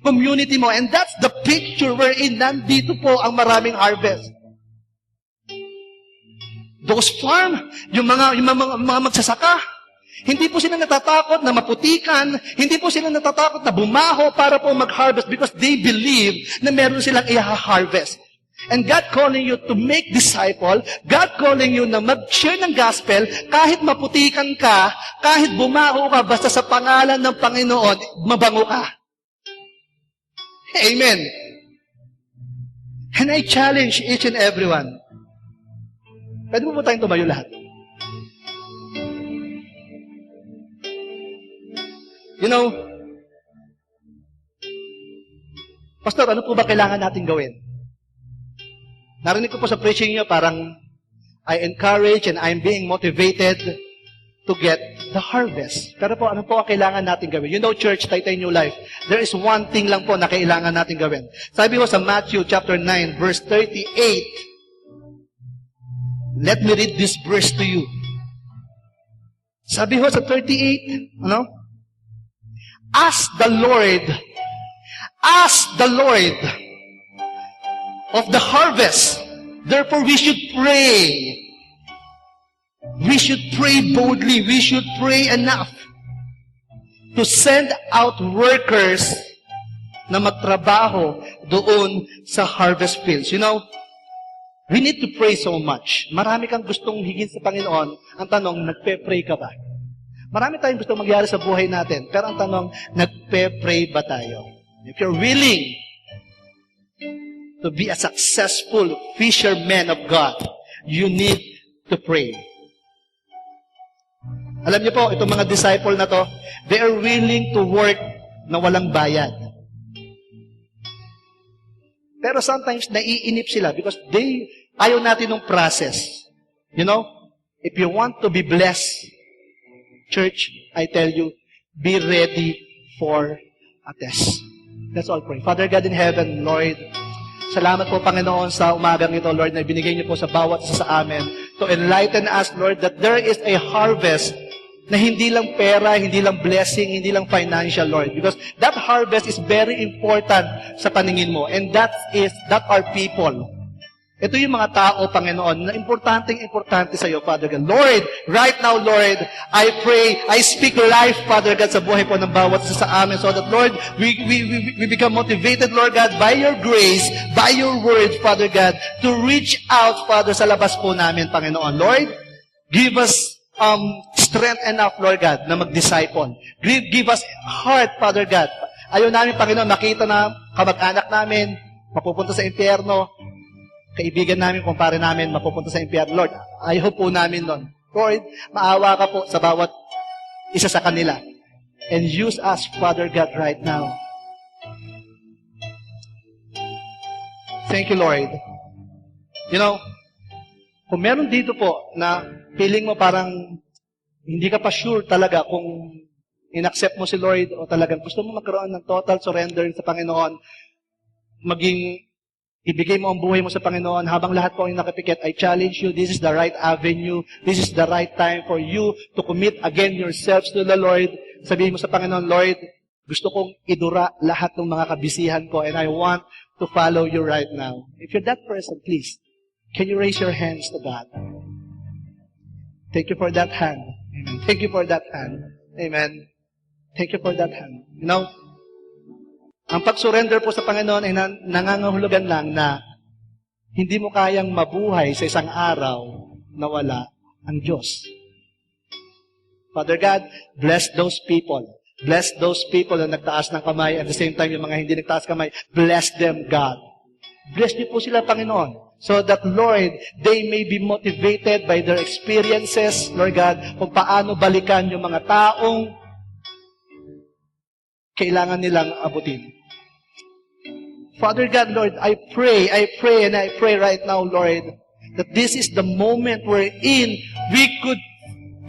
community mo. And that's the picture wherein nandito po ang maraming harvest. Those farm, yung mga magsasaka, hindi po sila natatakot na maputikan, hindi po sila natatakot na bumaho para po mag-harvest because they believe na meron silang i-harvest. And God calling you to make disciple, God calling you na mag-share ng gospel, kahit maputikan ka, kahit bumaho ka, basta sa pangalan ng Panginoon, mabango ka. Amen. And I challenge each and everyone. Pwede mo po tayong tumayo lahat. You know, Pastor, ano po ba kailangan natin gawin? Narinig ko po sa preaching niyo, parang I encourage and I'm being motivated to get the harvest. Pero po, ano po ang kailangan natin gawin? You know, church, Taytay New Life, there is one thing lang po na kailangan natin gawin. Sabi ko sa Matthew chapter 9, verse 38. Let me read this verse to you. Sabi ko sa 38, ano? Ask the Lord of the harvest. Therefore, we should pray. We should pray boldly. We should pray enough to send out workers na magtrabaho doon sa harvest fields. You know, we need to pray so much. Marami kang gustong higin sa Panginoon. Ang tanong, nagpe-pray ka ba? Marami tayong gustong mangyari sa buhay natin. Pero ang tanong, nagpe-pray ba tayo? If you're willing to be a successful fisherman of God, you need to pray. Alam niyo po, itong mga disciple na to, they are willing to work na walang bayad. Pero sometimes, naiinip sila because ayaw natin ng process. You know, if you want to be blessed, church, I tell you, be ready for a test. Let's all pray. Father God in heaven, Lord, salamat po, Panginoon, sa umagang ito, Lord, na binigay niyo po sa bawat isa sa amin to enlighten us, Lord, that there is a harvest na hindi lang pera, hindi lang blessing, hindi lang financial, Lord. Because that harvest is very important sa paningin mo. And that are people. Ito yung mga tao, Panginoon, na importante sa iyo, Father God. Lord, right now, Lord, I pray, I speak life, Father God, sa buhay po ng bawat isa sa amin so that, Lord, we become motivated, Lord God, by your grace, by your word, Father God, to reach out, Father, sa labas po namin, Panginoon. Lord, give us strength enough, Lord God, na mag-disciple. Give us heart, Father God. Ayaw namin, Panginoon, makita na kamag-anak namin, mapupunta sa impyerno, kaibigan namin, kumpare namin, mapupunta sa impyerno. Lord, ayaw po namin nun. Lord, maawa ka po sa bawat isa sa kanila. And use us, Father God, right now. Thank you, Lord. You know, kung meron dito po na feeling mo parang hindi ka pa sure talaga kung in-accept mo si Lord o talagang gusto mo magkaroon ng total surrender sa Panginoon, ibigay mo ang buhay mo sa Panginoon habang lahat po ay nakapikit, I challenge you, this is the right avenue, this is the right time for you to commit again yourselves to the Lord. Sabihin mo sa Panginoon, Lord, gusto kong idura lahat ng mga kabisihan ko and I want to follow you right now. If you're that person, please, can you raise your hands to God? Thank you for that hand. Amen. Thank you for that hand. Amen. Thank you for that hand. You know, ang pag-surrender po sa Panginoon ay nangangahulugan lang na hindi mo kayang mabuhay sa isang araw na wala ang Diyos. Father God, bless those people. Bless those people na nagtaas ng kamay. At the same time, yung mga hindi nagtaas kamay, bless them, God. Bless niyo po sila, Panginoon. So that, Lord, they may be motivated by their experiences, Lord God, kung paano balikan yung mga taong kailangan nilang abutin. Father God, Lord, I pray right now, Lord, that this is the moment wherein we could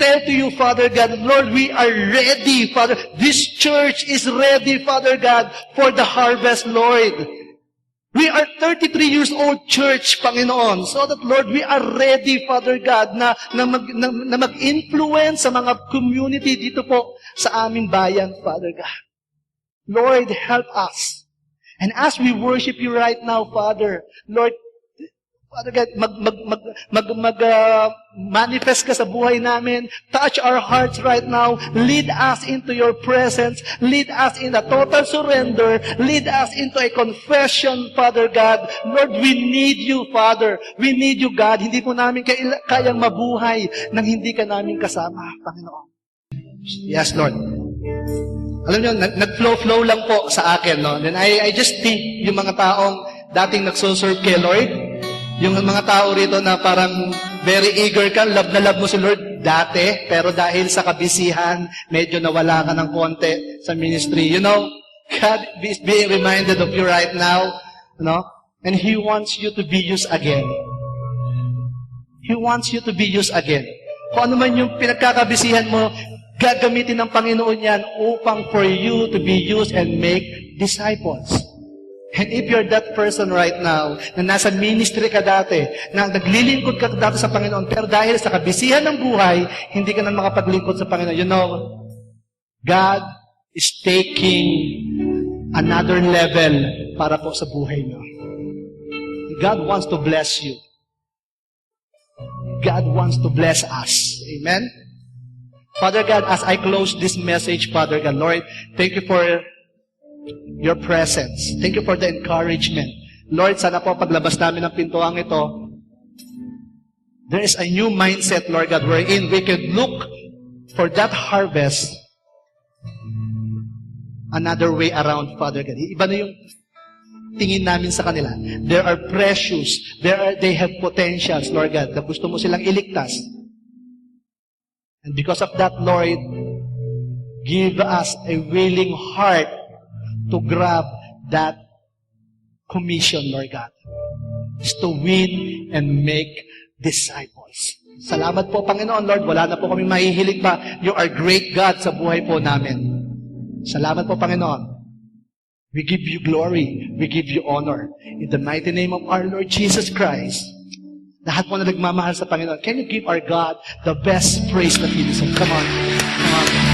tell to you, Father God, Lord, we are ready, Father. This church is ready, Father God, for the harvest, Lord. We are 33 years old church, Panginoon, so that, Lord, we are ready, Father God, na mag-influence sa mga community dito po sa aming bayan, Father God. Lord, help us. And as we worship you right now, Father, Lord, Father God, manifest ka sa buhay namin. Touch our hearts right now. Lead us into your presence. Lead us in a total surrender. Lead us into a confession, Father God. Lord, we need you, Father. We need you, God. Hindi po namin kayang mabuhay nang hindi ka namin kasama, Panginoon. Yes, Lord. Alam niyo, nag-flow lang po sa akin, no? Then I just think yung mga taong dating nagsuserve kay Lord, yung mga tao rito na parang very eager ka, love na love mo si Lord dati, pero dahil sa kabisihan, medyo nawala ka ng konti sa ministry. You know, God is being reminded of you right now, no? And He wants you to be used again. He wants you to be used again. Kung ano man yung pinagkakabisihan mo, gagamitin ng Panginoon yan upang for you to be used and make disciples. And if you're that person right now, na nasa ministry ka dati, na naglilingkod ka dati sa Panginoon, pero dahil sa kabisihan ng buhay, hindi ka na makapaglingkod sa Panginoon. You know, God is taking another level para po sa buhay niyo. God wants to bless you. God wants to bless us. Amen? Father God, as I close this message, Father God, Lord, thank you for your presence. Thank you for the encouragement. Lord, sana po paglabas namin ng pintuang ito, there is a new mindset, Lord God, wherein we can look for that harvest another way around, Father God. Iba na yung tingin namin sa kanila. They are precious. They have potentials, Lord God, na gusto mo silang iligtas. And because of that, Lord, give us a willing heart to grab that commission, Lord God. Is to win and make disciples. Salamat po, Panginoon, Lord. Wala na po kami mahihilig pa. You are great God sa buhay po namin. Salamat po, Panginoon. We give you glory. We give you honor. In the mighty name of our Lord Jesus Christ. Lahat po na nagmamahal sa Panginoon. Can you give our God the best praise that He deserves? Come on. Come on.